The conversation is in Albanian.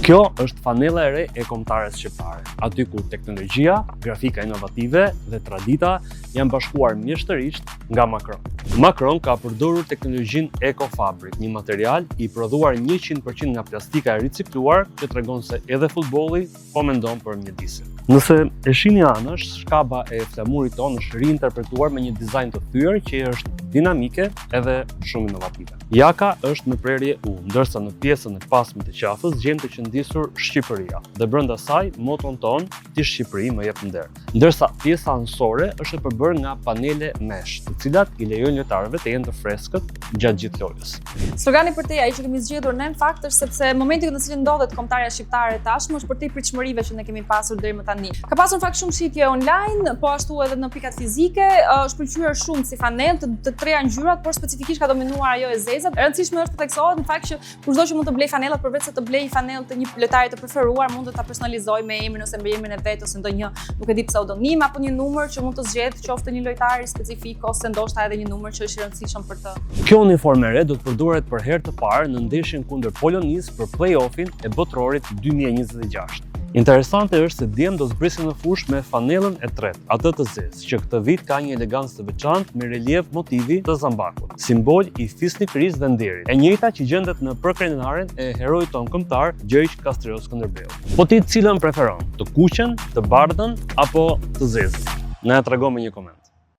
Kjo është fanella e re e kombëtares shqiptare, aty ku teknologjia, grafika inovative dhe tradita janë bashkuar mjeshtërisht nga Macron. Macron ka përdorur teknologjinë EcoFabric, një material i prodhuar 100% nga plastika e ricikluar që tregon se edhe futbolli po mendon për mjedisin. Nëse e shihni anësh, shkaba e flamurit tonë është riinterpretuar me një dizajn të thyer që është dinamike edhe shumë inovative. Jaka është në prerje U, ndërsa në pjesën e pasme të qafës gjem të qëndisur Shqipëria dhe brenda saj moton ton "Ti Shqipëri më jep nder", ndërsa pjesa anësore është e përbërë nga panele mesh, të cilat i lejojnë lojtarëve të jenë të freskët gjatë gjithë lojës. Slogani për te, ai që kemi zgjedhur ne në fakt është sepse momenti në cilin ndodhet kombëtarja shqiptare tashmë është për te pritshmërive që ne kemi pasur deri më tani. Ka pasur në fakt shumë shitje online, po ashtu edhe në pikat fizike, është pëlqyer shumë si fanel të treja ngjyrat, por specifikisht ka dominuar ajo e zezët. E rëndësishme është të theksohet në fakt që kushdo që mund të blej fanellat përveç se të blej fanellë të një lojtari të preferuar, mund të ta personalizojë me emrin ose emrin e vet ose ndonjë, nuk e di, pseudonim apo një numër që mund të zgjedh qoftë një lojtar specifik ose ndoshta edhe një numër që është i rëndësishëm për të. Kjo uniformë e re do të përdoret për herë të parë në ndeshjen kundër Polonisë për play-offin e botrorit 2026. Interesante është se djem do zbrisin në fushë me fanellën e tretë, atë të zezë, që këtë vit ka një elegancë të veçantë me relief motivi të zambakut, simbol i fisnikërisë dhe nderit. E njëjta që gjendet në përkrenaren e heroit ton kombëtar Gjergj Kastriot Skënderbeu. Po ti cilën preferon, të kuqen, të bardhën apo të zezën? Na e trego me një koment.